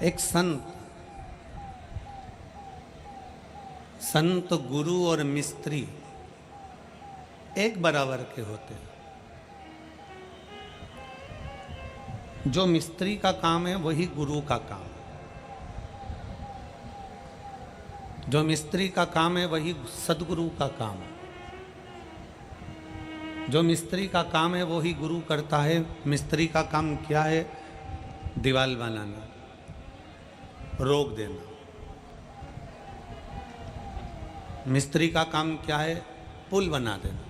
एक संत गुरु और मिस्त्री एक बराबर के होते हैं। जो मिस्त्री का काम है वही गुरु का काम है। जो मिस्त्री का काम है वही सदगुरु का काम है। जो मिस्त्री का काम है वही गुरु करता है। मिस्त्री का काम क्या है? दीवार बनाना, रोक देना। मिस्त्री का काम क्या है? पुल बना देना।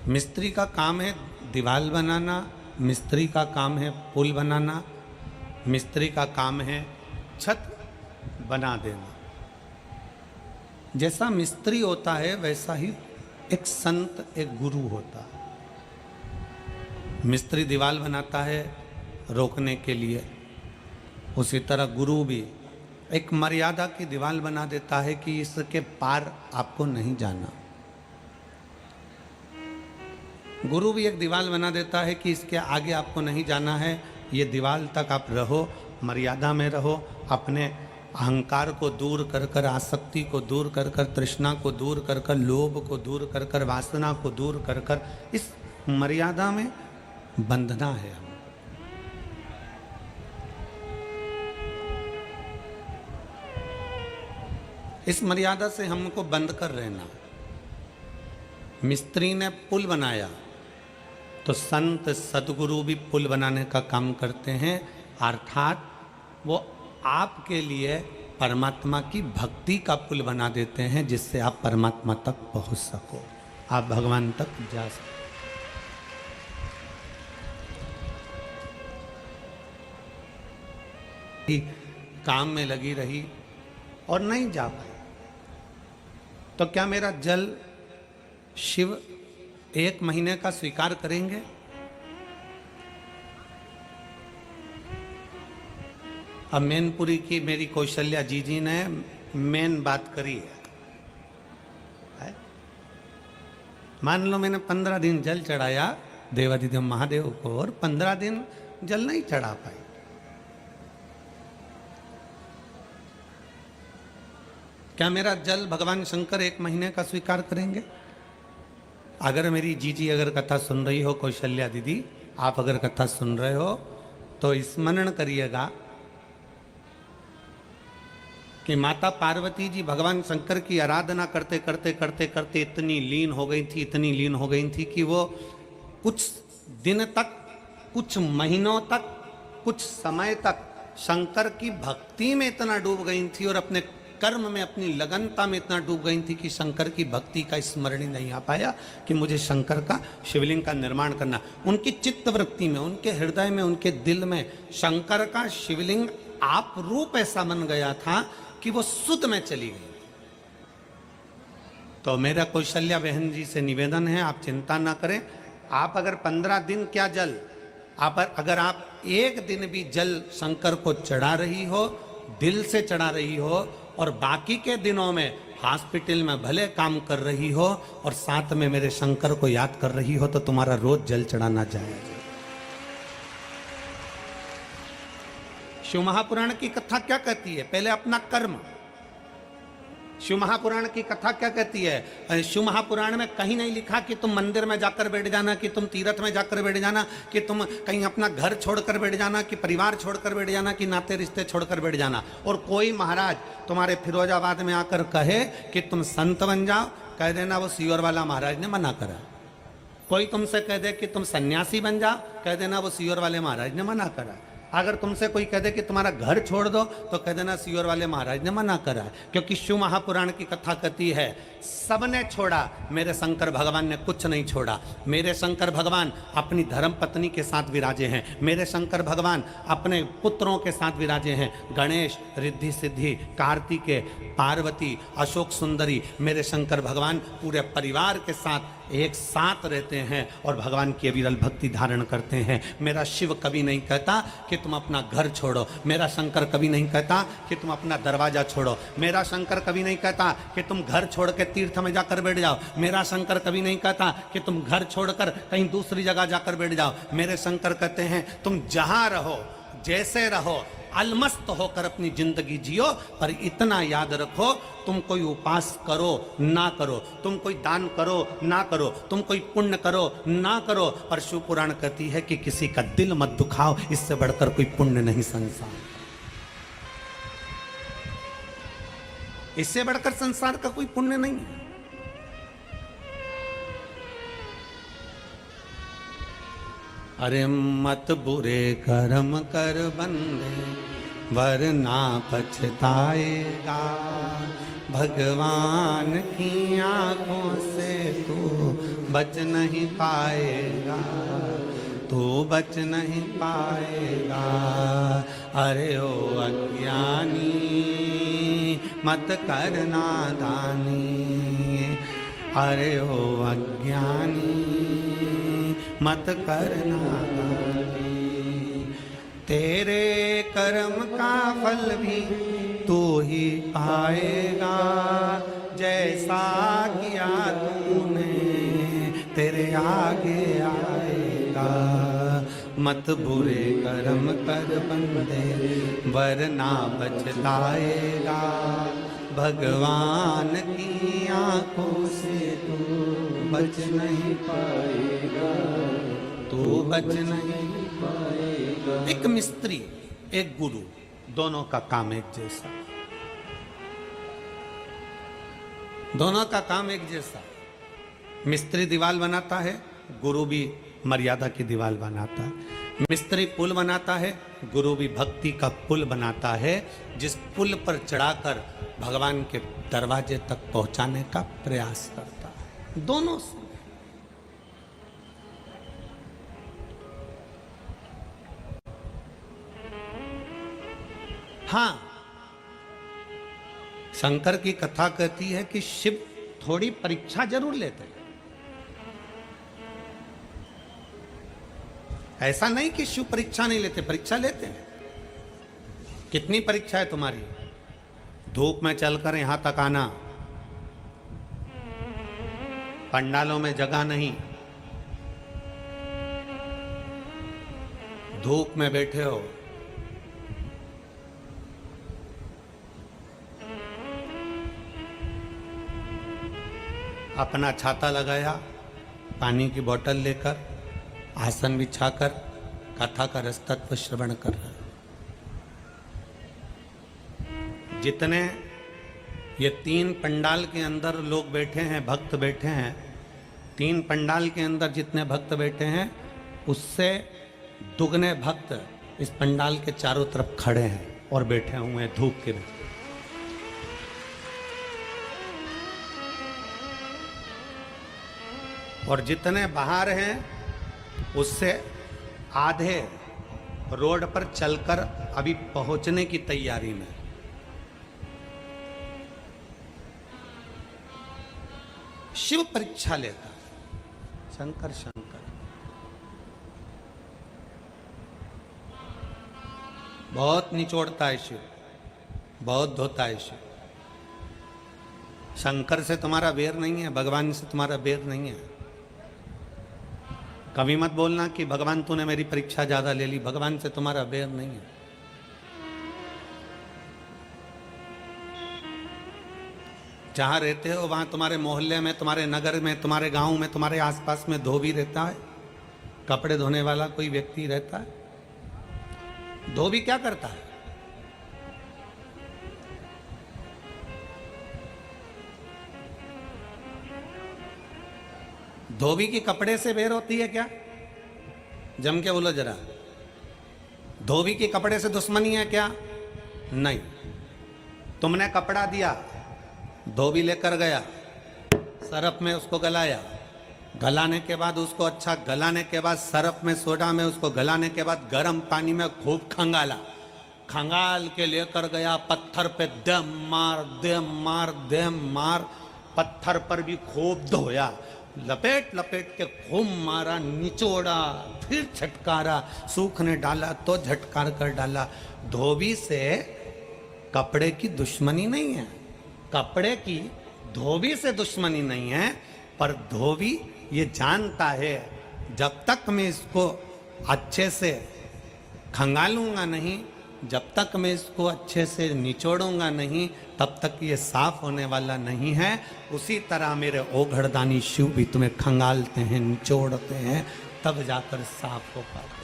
मिस्त्री का काम है दीवार बनाना, मिस्त्री का काम है पुल बनाना, मिस्त्री का काम है छत बना देना। जैसा मिस्त्री होता है वैसा ही एक संत, एक गुरु होता है। मिस्त्री दीवार बनाता है रोकने के लिए, उसी तरह गुरु भी एक मर्यादा की दीवार बना देता है कि इसके पार आपको नहीं जाना। गुरु भी एक दीवार बना देता है कि इसके आगे आपको नहीं जाना है, ये दीवार तक आप रहो, मर्यादा में रहो, अपने अहंकार को दूर कर कर, आसक्ति को दूर कर कर, तृष्णा को दूर कर कर, लोभ को दूर कर कर, वासना को दूर कर कर, इस मर्यादा में बंधना है हमें। इस मर्यादा से हमको बंद कर रहना। मिस्त्री ने पुल बनाया तो संत सदगुरु भी पुल बनाने का काम करते हैं, अर्थात वो आपके लिए परमात्मा की भक्ति का पुल बना देते हैं, जिससे आप परमात्मा तक पहुंच सको, आप भगवान तक जा सको। काम में लगी रही और नहीं जा पाई, तो क्या मेरा जल शिव 1 महीने का स्वीकार करेंगे? अब मैनपुरी की मेरी कौशल्या जी ने मेन बात करी है। मान लो मैंने 15 दिन जल चढ़ाया देवाधिदेव महादेव को और 15 दिन जल नहीं चढ़ा पाई, क्या मेरा जल भगवान शंकर 1 महीने का स्वीकार करेंगे? अगर मेरी जीजी अगर कथा सुन रही हो, कौशल्या दीदी आप अगर कथा सुन रहे हो, तो स्मरण करिएगा कि माता पार्वती जी भगवान शंकर की आराधना करते करते करते करते इतनी लीन हो गई थी, इतनी लीन हो गई थी कि वो कुछ दिन तक, कुछ महीनों तक, कुछ समय तक शंकर की भक्ति में इतना डूब गई थी और अपने कर्म में, अपनी लगनता में इतना डूब गई थी कि शंकर की भक्ति का स्मरण ही नहीं आ पाया कि मुझे शंकर का शिवलिंग का निर्माण करना। उनकी चित्त वृत्ति में, उनके हृदय में, उनके दिल में शंकर का शिवलिंग आप रूप ऐसा बन गया था कि वो सुध में चली गई। तो मेरा कौशल्या बहन जी से निवेदन है, आप चिंता ना करें। आप अगर 15 दिन क्या जल, अगर आप 1 दिन भी जल शंकर को चढ़ा रही हो, दिल से चढ़ा रही हो, और बाकी के दिनों में हॉस्पिटल में भले काम कर रही हो और साथ में मेरे शंकर को याद कर रही हो, तो तुम्हारा रोज जल चढ़ाना जाएगा। शिव महापुराण की कथा क्या कहती है? पहले अपना कर्म। शिव महापुराण की कथा क्या कहती है? शिव महापुराण में कहीं नहीं लिखा कि तुम मंदिर में जाकर बैठ जाना, कि तुम तीर्थ में जाकर बैठ जाना, कि तुम कहीं अपना घर छोड़कर बैठ जाना, कि परिवार छोड़कर बैठ जाना, कि नाते रिश्ते छोड़कर बैठ जाना। और कोई महाराज तुम्हारे फिरोजाबाद में आकर कहे कि तुम संत बन जाओ, कह देना वो सीहोर वाला महाराज ने मना करा। कोई तुमसे कह दे कि तुम सन्यासी बन जाओ, कह देना वो सीहोर वाले महाराज ने मना करा। अगर तुमसे कोई कह दे कि तुम्हारा घर छोड़ दो, तो कह देना सीहोर वाले महाराज ने मना करा है। क्योंकि शिव महापुराण की कथा कहती है सबने छोड़ा, मेरे शंकर भगवान ने कुछ नहीं छोड़ा। मेरे शंकर भगवान अपनी धर्म पत्नी के साथ विराजे हैं, मेरे शंकर भगवान अपने पुत्रों के साथ विराजे हैं, गणेश, रिद्धि सिद्धि, कार्तिकेय, पार्वती, अशोक सुंदरी। मेरे शंकर भगवान पूरे परिवार के साथ एक साथ रहते हैं और भगवान की अविरल भक्ति धारण करते हैं। मेरा शिव कभी नहीं कहता कि तुम अपना घर छोड़ो, मेरा शंकर कभी नहीं कहता कि तुम अपना दरवाजा छोड़ो, मेरा शंकर कभी नहीं कहता कि तुम घर छोड़ के तीर्थ में जाकर बैठ जाओ, मेरा शंकर कभी नहीं कहता कि तुम घर छोड़कर कहीं दूसरी जगह जाकर बैठ जाओ। मेरे शंकर कहते हैं तुम जहां रहो, जैसे रहो, अलमस्त होकर अपनी जिंदगी जियो, पर इतना याद रखो तुम कोई उपास करो ना करो, तुम कोई दान करो ना करो, तुम कोई पुण्य करो ना करो, और शिव पुराण कहती है कि किसी का दिल मत दुखाओ, इससे बढ़कर कोई पुण्य नहीं संसार, इससे बढ़कर संसार का कोई पुण्य नहीं है। अरे मत बुरे कर्म कर बंदे वरना पछताएगा, भगवान की आंखों से तू बच नहीं पाएगा, तू बच नहीं पाएगा। अरे ओ अज्ञानी मत करना दानी, अरे ओ अज्ञानी मत करना दानी, तेरे कर्म का फल भी तू ही पाएगा, जैसा किया तूने तेरे आगे आएगा। मत बुरे कर्म कर बंदे वरना बचलाएगा, भगवान की आंखों से तू बच नहीं पाएगा, तू बच नहीं पाएगा। एक मिस्त्री एक गुरु, दोनों का काम एक जैसा, दोनों का काम एक जैसा। मिस्त्री दीवार बनाता है, गुरु भी मर्यादा की दीवार बनाता है। मिस्त्री पुल बनाता है, गुरु भी भक्ति का पुल बनाता है, जिस पुल पर चढ़ाकर भगवान के दरवाजे तक पहुंचाने का प्रयास करता है। दोनों से हाँ, शंकर की कथा कहती है कि शिव थोड़ी परीक्षा जरूर लेते हैं। ऐसा नहीं कि शिव परीक्षा नहीं लेते, परीक्षा लेते हैं। कितनी परीक्षा है तुम्हारी? धूप में चलकर यहां तक आना, पंडालों में जगह नहीं, धूप में बैठे हो, अपना छाता लगाया, पानी की बोतल लेकर, आसन बिछाकर कथा का रसतत्व श्रवण कर रहे। जितने ये 3 पंडाल के अंदर लोग बैठे हैं, भक्त बैठे हैं, 3 पंडाल के अंदर जितने भक्त बैठे हैं उससे दुगने भक्त इस पंडाल के चारों तरफ खड़े हैं और बैठे हुए हैं धूप के में। और जितने बाहर हैं उससे आधे रोड पर चलकर अभी पहुंचने की तैयारी में। शिव परीक्षा लेता, शंकर शंकर बहुत निचोड़ता है शिव, बहुत धोता है शिव। शंकर से तुम्हारा बैर नहीं है, भगवान से तुम्हारा बैर नहीं है। कभी मत बोलना कि भगवान तूने मेरी परीक्षा ज्यादा ले ली, भगवान से तुम्हारा बैर नहीं है। जहां रहते हो वहां तुम्हारे मोहल्ले में, तुम्हारे नगर में, तुम्हारे गांव में, तुम्हारे आसपास में धोबी रहता है, कपड़े धोने वाला कोई व्यक्ति रहता है। धोबी क्या करता है? धोबी की कपड़े से बेर होती है क्या? जम के बोलो जरा। धोबी की कपड़े से दुश्मनी है क्या? नहीं। तुमने कपड़ा दिया, धोबी लेकर गया, सरफ में उसको गलाया, गलाने के बाद उसको अच्छा गलाने के बाद सरफ में सोडा में उसको गलाने के बाद गर्म पानी में खूब खंगाला, खंगाल के लेकर गया पत्थर पे, दम मार दम मार दम मार, पत्थर पर भी खूब धोया, लपेट लपेट के खूब मारा, निचोड़ा, फिर झटकारा, सूख ने डाला तो झटकार कर डाला। धोबी से कपड़े की दुश्मनी नहीं है, कपड़े की धोबी से दुश्मनी नहीं है, पर धोबी ये जानता है जब तक मैं इसको अच्छे से खंगालूंगा नहीं, जब तक मैं इसको अच्छे से निचोड़ूंगा नहीं, तब तक ये साफ होने वाला नहीं है। उसी तरह मेरे ओघड़दानी शिव भी तुम्हें खंगालते हैं, निचोड़ते हैं, तब जाकर साफ हो पाते।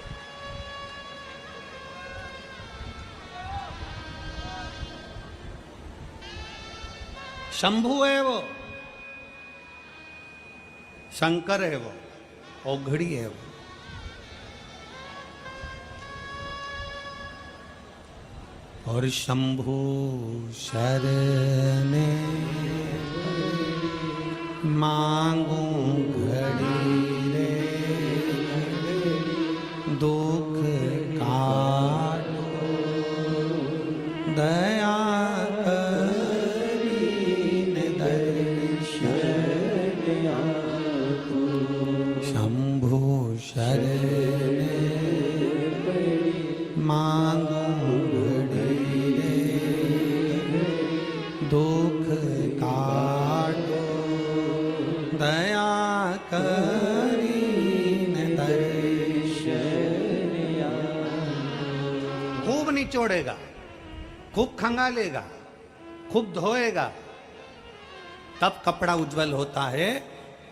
शंभु है वो, शंकर है वो, ओघड़ी है वो। और शंभु शरणे मांगू घड़ी रे, दुख काटो दया करीन दर्शन आको। शंभु शरणे मांगू दुख काटो दया करीन दर्शन। खूब निचोड़ेगा, खूब खंगालेगा, खूब धोएगा, तब कपड़ा उज्जवल होता है।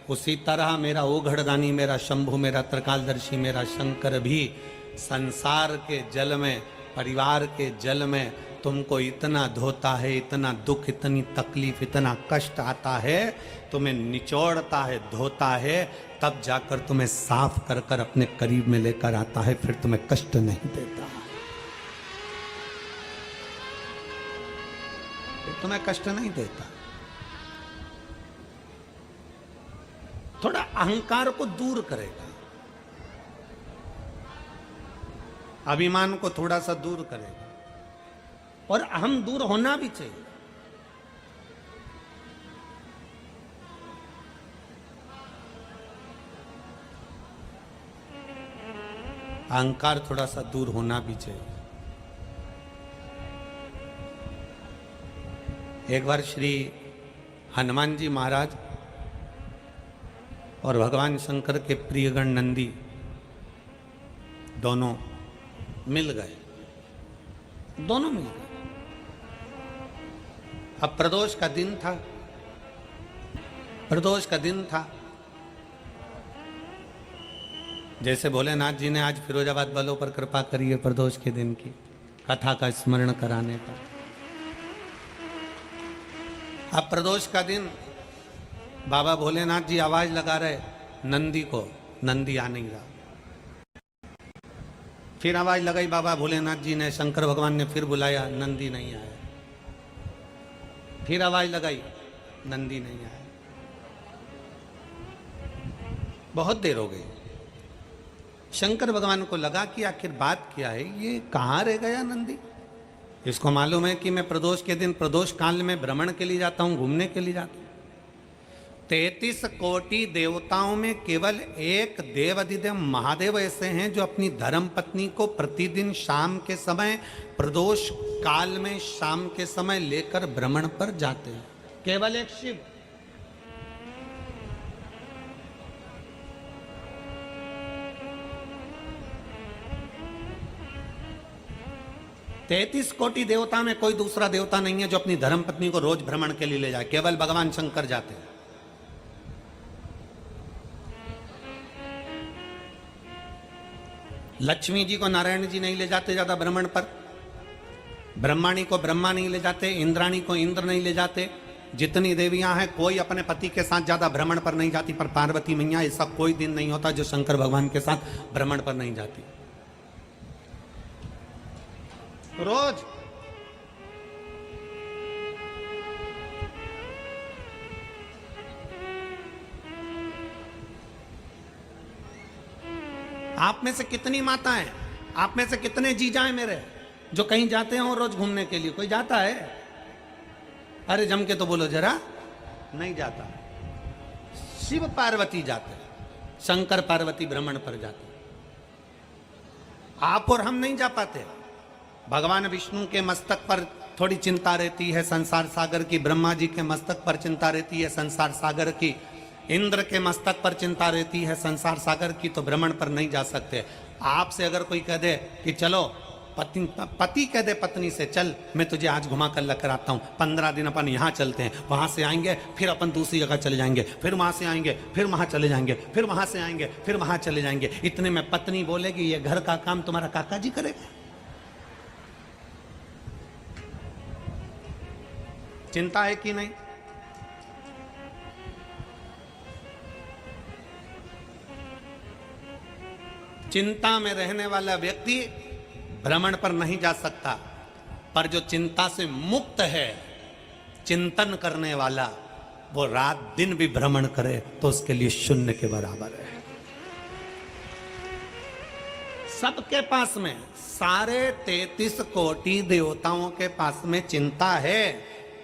उसी तरह मेरा ओघड़दानी, मेरा शंभु, मेरा त्रिकालदर्शी, मेरा शंकर भी संसार के जल में, परिवार के जल में तुमको इतना धोता है, इतना दुख, इतनी तकलीफ, इतना कष्ट आता है, तुम्हें निचोड़ता है, धोता है, तब जाकर तुम्हें साफ कर कर अपने करीब में लेकर आता है, फिर तुम्हें कष्ट नहीं देता, फिर तुम्हें कष्ट नहीं देता। थोड़ा अहंकार को दूर करेगा, अभिमान को थोड़ा सा दूर करेगा, और अहम दूर होना भी चाहिए। अहंकार थोड़ा सा दूर होना भी चाहिए। एक बार श्री हनुमान जी महाराज और भगवान शंकर के प्रियगण नंदी दोनों मिल गए, दोनों मिल गए। अब प्रदोष का दिन था, प्रदोष का दिन था। जैसे भोलेनाथ जी ने आज फिरोजाबाद वालों पर कृपा करी है प्रदोष के दिन की कथा का स्मरण कराने का। अब प्रदोष का दिन बाबा भोलेनाथ जी आवाज लगा रहे नंदी को, नंदी आ नहीं रहा। फिर आवाज लगाई बाबा भोलेनाथ जी ने, शंकर भगवान ने फिर बुलाया, नंदी नहीं आया। फिर आवाज लगाई, नंदी नहीं आया। बहुत देर हो गई। शंकर भगवान को लगा कि आखिर बात क्या है, ये कहाँ रह गया नंदी। इसको मालूम है कि मैं प्रदोष के दिन, प्रदोष काल में भ्रमण के लिए जाता हूँ, घूमने के लिए जाता हूँ। 33 कोटि देवताओं में केवल एक देवाधिदेव महादेव ऐसे हैं जो अपनी धर्म पत्नी को प्रतिदिन शाम के समय, प्रदोष काल में शाम के समय लेकर भ्रमण पर जाते हैं। केवल एक शिव। तैतीस कोटि देवता में कोई दूसरा देवता नहीं है जो अपनी धर्म पत्नी को रोज भ्रमण के लिए ले जाए, केवल भगवान शंकर जाते हैं। लक्ष्मी जी को नारायण जी नहीं ले जाते ज्यादा भ्रमण पर, ब्रह्माणी को ब्रह्मा नहीं ले जाते, इंद्राणी को इंद्र नहीं ले जाते। जितनी देवियां हैं कोई अपने पति के साथ ज्यादा भ्रमण पर नहीं जाती, पर पार्वती मैया ऐसा कोई दिन नहीं होता जो शंकर भगवान के साथ भ्रमण पर नहीं जाती। रोज आप में से कितनी माताएं, आप में से कितने जीजा हैं मेरे जो कहीं जाते हो रोज घूमने के लिए? कोई जाता है? अरे जम के तो बोलो जरा। नहीं जाता। शिव पार्वती जाते हैं, शंकर पार्वती भ्रमण पर जाते हैं। आप और हम नहीं जा पाते। भगवान विष्णु के मस्तक पर थोड़ी चिंता रहती है संसार सागर की, ब्रह्मा जी के मस्तक पर चिंता रहती है संसार सागर की, इंद्र के मस्तक पर चिंता रहती है संसार सागर की, तो भ्रमण पर नहीं जा सकते। आपसे अगर कोई कह दे कि चलो, पति कह दे पत्नी से, चल मैं तुझे आज घुमा कर लेकर आता हूँ, 15 दिन अपन यहाँ चलते हैं, वहाँ से आएंगे, फिर अपन दूसरी जगह चले जाएंगे, फिर वहाँ से आएंगे, फिर वहाँ चले जाएंगे, फिर वहाँ से आएंगे, फिर वहाँ चले जाएंगे। इतने में पत्नी बोलेगी ये घर का काम तुम्हारा काका जी करेगा। चिंता है कि नहीं? चिंता में रहने वाला व्यक्ति भ्रमण पर नहीं जा सकता, पर जो चिंता से मुक्त है, चिंतन करने वाला, वो रात दिन भी भ्रमण करे तो उसके लिए शून्य के बराबर है। सबके पास में, सारे 33 कोटि देवताओं के पास में चिंता है,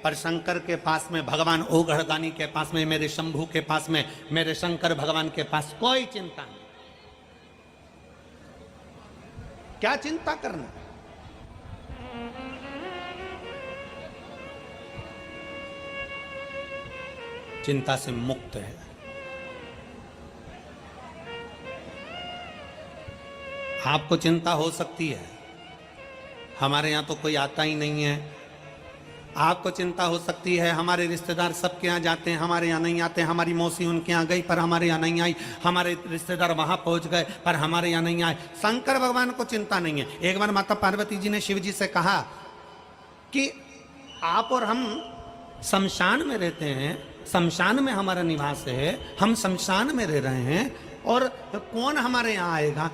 पर शंकर के पास में, भगवान ओघड़दानी के पास में, मेरे शंभू के पास में, मेरे शंकर भगवान के पास कोई चिंता नहीं। क्या चिंता करना? चिंता से मुक्त है। आपको चिंता हो सकती है, हमारे यहां तो कोई आता ही नहीं है। आपको चिंता हो सकती है, हमारे रिश्तेदार सबके यहाँ जाते हैं, हमारे यहाँ नहीं आते, हमारी मौसी उनके यहाँ गई पर हमारे यहाँ नहीं आई, हमारे रिश्तेदार वहां पहुंच गए पर हमारे यहाँ नहीं आए। शंकर भगवान को चिंता नहीं है। एक बार माता पार्वती जी ने शिव जी से कहा कि आप और हम शमशान में रहते हैं, शमशान में हमारा निवास है, हम शमशान में रह रहे हैं और कौन हमारे यहाँ आएगा,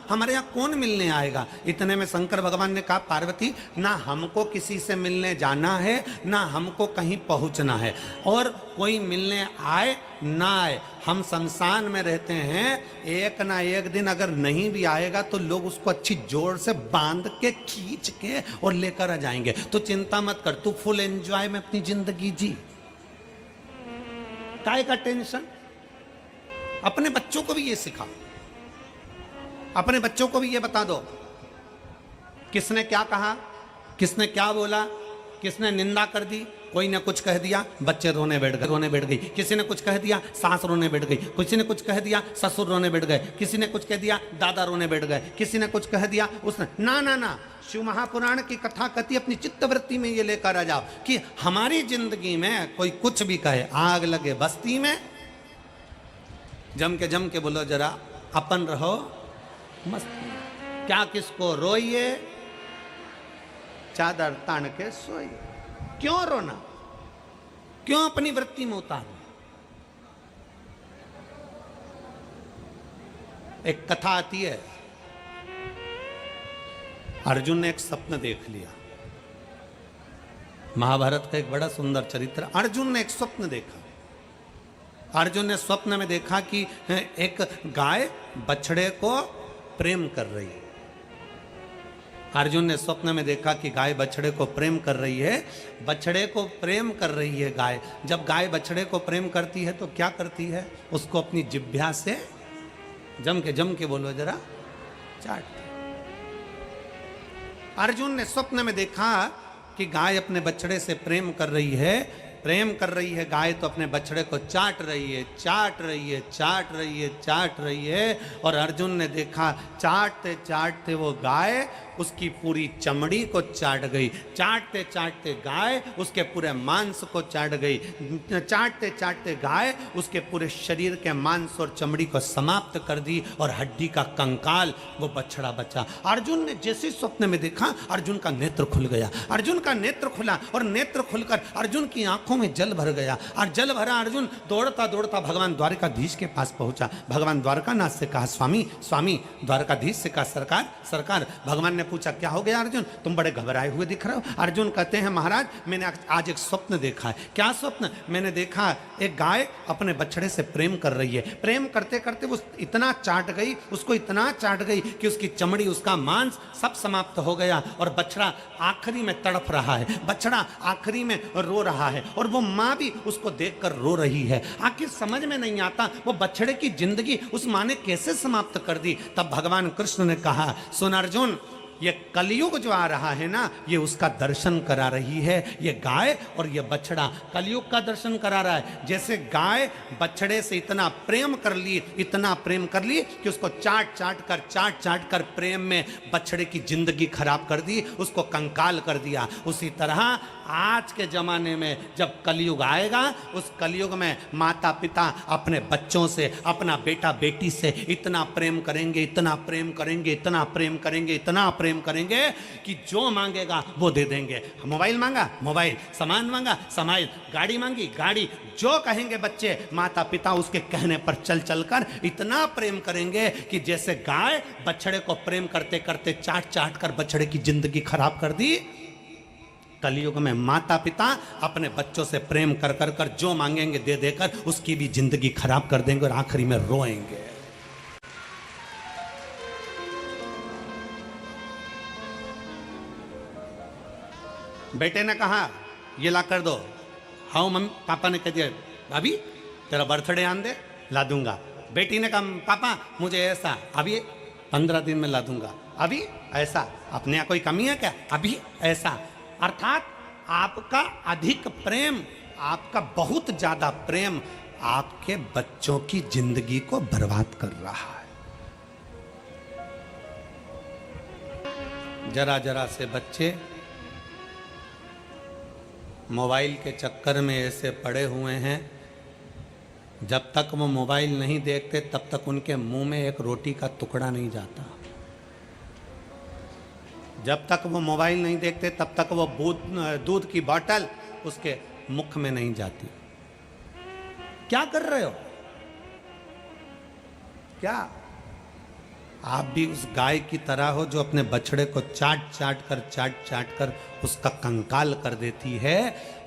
हमारे यहाँ कौन मिलने आएगा। इतने में शंकर भगवान ने कहा, पार्वती, ना हमको किसी से मिलने जाना है, ना हमको कहीं पहुंचना है, और कोई मिलने आए ना आए, हम शमशान में रहते हैं। एक ना एक दिन अगर नहीं भी आएगा तो लोग उसको अच्छी जोर से बांध के, खींच के और लेकर आ जाएंगे। तो चिंता मत कर, तू फुल एंजॉय में अपनी जिंदगी जी, काय का टेंशन। अपने बच्चों को भी ये सिखाओ, अपने बच्चों को भी ये बता दो, किसने क्या कहा, किसने क्या बोला, किसने निंदा कर दी, कोई ने कुछ कह दिया, बच्चे रोने बैठ गई, किसी ने कुछ कह दिया, सास रोने बैठ गई, किसी ने कुछ कह दिया, ससुर रोने बैठ गए, किसी ने कुछ कह दिया, दादा रोने बैठ गए, किसी ने कुछ कह दिया, उसने ना ना ना। शिव महापुराण की कथा कहती, अपनी चित्तवृत्ति में ये लेकर आ जाओ कि हमारी जिंदगी में कोई कुछ भी कहे, आग लगे बस्ती में, जम के बोलो जरा, अपन रहो मस्त, क्या किसको रोइए, चादर तान के सोइए। क्यों रोना, क्यों अपनी वृत्ति में उतारना। एक कथा आती है, अर्जुन ने एक स्वप्न देख लिया। महाभारत का एक बड़ा सुंदर चरित्र। अर्जुन ने एक स्वप्न देखा। अर्जुन ने स्वप्न में देखा कि एक गाय बछड़े को प्रेम कर रही है। अर्जुन ने स्वप्न में देखा कि गाय बछड़े को प्रेम कर रही है। बछड़े को प्रेम कर रही है गाय। जब गाय बछड़े को प्रेम करती है तो क्या करती है, उसको अपनी जिह्वा से जम के बोलो जरा, चाटती। अर्जुन ने स्वप्न में देखा कि गाय अपने बछड़े से प्रेम कर रही है गाय, तो अपने बछड़े को चाट रही है। और अर्जुन ने देखा चाटते चाटते वो गाय उसकी पूरी चमड़ी को चाट गई, चाटते चाटते गाय उसके पूरे मांस को चाट गई, चाटते चाटते गाय उसके पूरे शरीर के मांस और चमड़ी को समाप्त कर दी, और हड्डी का कंकाल वो बछड़ा बचा। अर्जुन ने जैसे स्वप्न में देखा, अर्जुन का नेत्र खुल गया। अर्जुन का नेत्र खुला, और नेत्र खुलकर अर्जुन की आंखों में जल भर गया, और जल भरा अर्जुन दौड़ता दौड़ता भगवान द्वारकाधीश के पास पहुंचा। भगवान द्वारकानाथ से कहा, स्वामी स्वामी। द्वारकाधीश से कहा, सरकार सरकार। भगवान ने पूछा, क्या हो गया अर्जुन, तुम बड़े घबराए हुए दिख रहे हो। अर्जुन कहते हैं, महाराज मैंने आज एक स्वप्न देखा है। क्या स्वप्न? मैंने देखा एक गाय अपने बछड़े से प्रेम कर रही है। प्रेम करते करते वो इतना चाट गई, उसको इतना चाट गई कि उसकी चमड़ी, उसका मांस सब समाप्त हो गया, और बछड़ा आखिरी में तड़प रहा है, बछड़ा आखिरी में रो रहा है, और वो माँ भी उसको देखकर रो रही है। आखिर समझ में नहीं आता वो बछड़े की जिंदगी उस माँ ने कैसे समाप्त कर दी। तब भगवान कृष्ण ने कहा, सुन अर्जुन, ये कलयुग जो आ रहा है ना, ये उसका दर्शन करा रही है। ये गाय और ये बछड़ा कलयुग का दर्शन करा रहा है। जैसे गाय बछड़े से इतना प्रेम कर ली, इतना प्रेम कर ली कि उसको चाट चाट कर प्रेम में बछड़े की जिंदगी खराब कर दी, उसको कंकाल कर दिया। उसी तरह आज के जमाने में जब कलयुग आएगा, उस कलयुग में माता पिता अपने बच्चों से, अपना बेटा बेटी से इतना प्रेम करेंगे, इतना प्रेम करेंगे, इतना प्रेम करेंगे, इतना प्रेम करेंगे कि जो मांगेगा वो दे देंगे। मोबाइल मांगा मोबाइल, सामान मांगा सामान, गाड़ी मांगी गाड़ी, जो कहेंगे बच्चे माता पिता उसके कहने पर चल चल कर इतना प्रेम करेंगे कि जैसे गाय बछड़े को प्रेम करते करते चाट चाट कर बछड़े की जिंदगी खराब कर दी। कलयुग में माता पिता अपने बच्चों से प्रेम कर कर कर जो मांगेंगे दे देकर उसकी भी जिंदगी खराब कर देंगे और आखिरी में रोएंगे। बेटे ने कहा ये ला कर दो, हाँ मम्मी पापा ने कह दिया भाभी तेरा बर्थडे आन दे, ला दूंगा। बेटी ने कहा पापा मुझे ऐसा, अभी 15 दिन में ला दूंगा, अभी ऐसा, अपने यहाँ कोई कमी है क्या, अभी ऐसा। अर्थात आपका अधिक प्रेम, आपका बहुत ज्यादा प्रेम आपके बच्चों की जिंदगी को बर्बाद कर रहा है। जरा जरा से बच्चे मोबाइल के चक्कर में ऐसे पड़े हुए हैं, जब तक वो मोबाइल नहीं देखते तब तक उनके मुंह में एक रोटी का टुकड़ा नहीं जाता। जब तक वो मोबाइल नहीं देखते तब तक वो दूध की बोतल उसके मुख में नहीं जाती। क्या कर रहे हो? क्या आप भी उस गाय की तरह हो जो अपने बछड़े को चाट चाट कर उसका कंकाल कर देती है?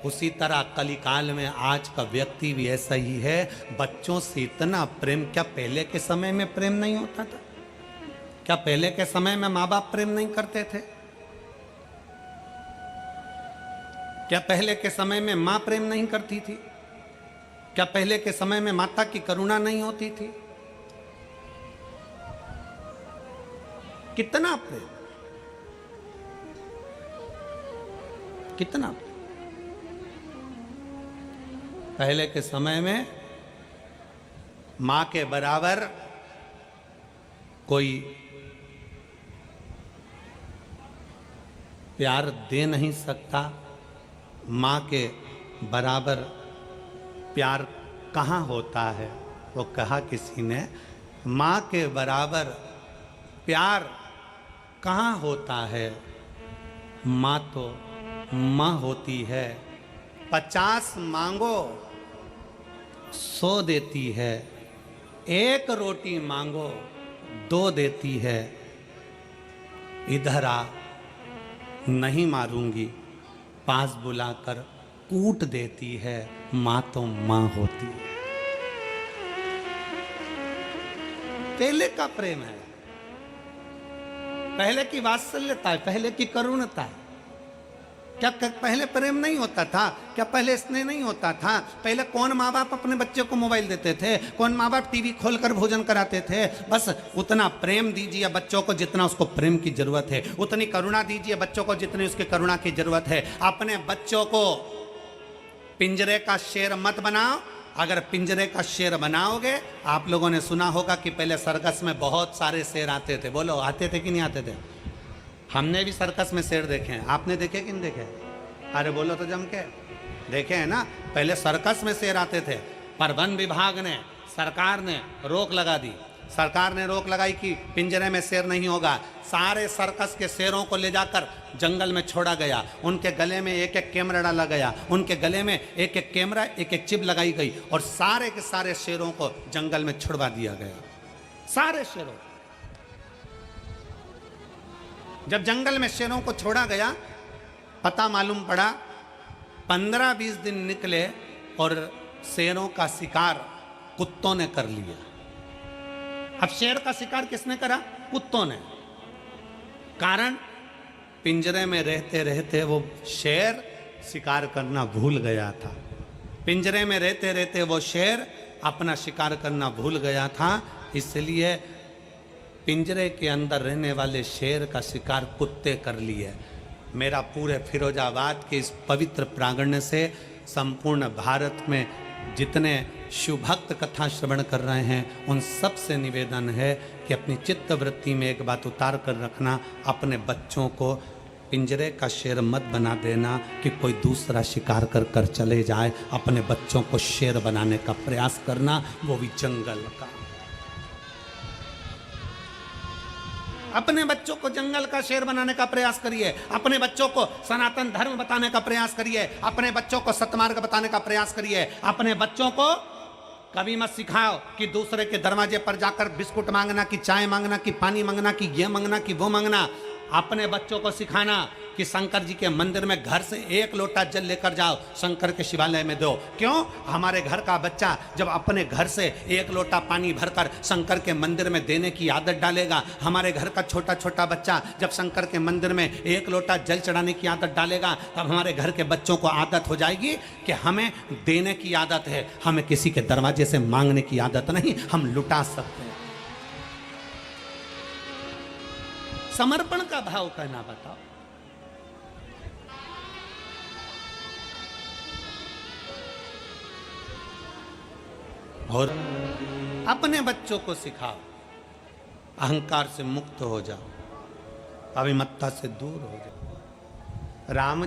उसी तरह कलिकाल में आज का व्यक्ति भी ऐसा ही है। बच्चों से इतना प्रेम, क्या पहले के समय में प्रेम नहीं होता था? क्या पहले के समय में माँ बाप प्रेम नहीं करते थे? क्या पहले के समय में माँ प्रेम नहीं करती थी? क्या पहले के समय में माता की करुणा नहीं होती थी? कितना प्रेम, कितना प्रेम। पहले के समय में मां के बराबर कोई प्यार दे नहीं सकता। मां के बराबर प्यार कहाँ होता है? वो कहा किसी ने, मां के बराबर प्यार कहाँ होता है? माँ तो माँ होती है। 50 मांगो 100 देती है, 1 रोटी मांगो 2 देती है। इधर आ, नहीं मारूंगी, पास बुलाकर कूट देती है। माँ तो माँ होती है। पहले का प्रेम है, पहले की वात्सल्यता है, पहले की करुणता है। क्या पहले प्रेम नहीं होता था? क्या पहले स्नेह नहीं होता था? पहले कौन माँ बाप अपने बच्चे को मोबाइल देते थे? कौन माँ बाप टीवी खोलकर भोजन कराते थे? बस उतना प्रेम दीजिए बच्चों को जितना उसको प्रेम की जरूरत है, उतनी करुणा दीजिए बच्चों को जितनी उसकी करुणा की जरूरत है। अपने बच्चों को पिंजरे का शेर मत बनाओ। अगर पिंजरे का शेर बनाओगे, आप लोगों ने सुना होगा कि पहले सर्कस में बहुत सारे शेर आते थे। बोलो, आते थे कि नहीं आते थे? हमने भी सर्कस में शेर देखे हैं। आपने देखे कि नहीं देखे? अरे बोलो तो जम के। देखे हैं ना? पहले सर्कस में शेर आते थे, पर वन विभाग ने, सरकार ने रोक लगा दी। सरकार ने रोक लगाई कि पिंजरे में शेर नहीं होगा। सारे सर्कस के शेरों को ले जाकर जंगल में छोड़ा गया। उनके गले में एक एक कैमरा डाला गया, उनके गले में एक एक कैमरा, एक एक चिप लगाई गई और सारे के सारे शेरों को जंगल में छुड़वा दिया गया। सारे शेरों। जब जंगल में शेरों को छोड़ा गया, पता मालूम पड़ा 15-20 दिन निकले और शेरों का शिकार कुत्तों ने कर लिया। अब शेर का शिकार किसने करा? कुत्तों ने। कारण, पिंजरे में रहते रहते वो शेर शिकार करना भूल गया था। पिंजरे में रहते रहते वो शेर अपना शिकार करना भूल गया था, इसलिए पिंजरे के अंदर रहने वाले शेर का शिकार कुत्ते कर लिए। मेरा पूरे फिरोजाबाद के इस पवित्र प्रांगण से संपूर्ण भारत में जितने शिवभक्त कथा श्रवण कर रहे हैं उन सब से निवेदन है कि अपनी चित्त वृत्ति में एक बात उतार कर रखना, अपने बच्चों को पिंजरे का शेर मत बना देना कि कोई दूसरा शिकार कर कर चले जाए। अपने बच्चों को शेर बनाने का प्रयास करना, वो भी जंगल का। अपने बच्चों को जंगल का शेर बनाने का प्रयास करिए, अपने बच्चों को सनातन धर्म बताने का प्रयास करिए, अपने बच्चों को सत्मार्ग बताने का प्रयास करिए। अपने बच्चों को कभी मत सिखाओ कि दूसरे के दरवाजे पर जाकर बिस्कुट मांगना, कि चाय मांगना, कि पानी मांगना, कि ये मांगना, कि वो मांगना। अपने बच्चों को सिखाना कि शंकर जी के मंदिर में घर से एक लोटा जल लेकर जाओ, शंकर के शिवालय में दो। क्यों? हमारे घर का बच्चा जब अपने घर से एक लोटा पानी भरकर शंकर के मंदिर में देने की आदत डालेगा, हमारे घर का छोटा छोटा बच्चा जब शंकर के मंदिर में एक लोटा जल चढ़ाने की आदत डालेगा, तब हमारे घर के बच्चों को आदत हो जाएगी कि हमें देने की आदत है, हमें किसी के दरवाजे से मांगने की आदत नहीं, हम लुटा सकते हैं। समर्पण का भाव कहना बताओ। और अपने बच्चों को सिखाओ, अहंकार से मुक्त हो जाओ, अभिमत्ता से दूर हो जाओ। राम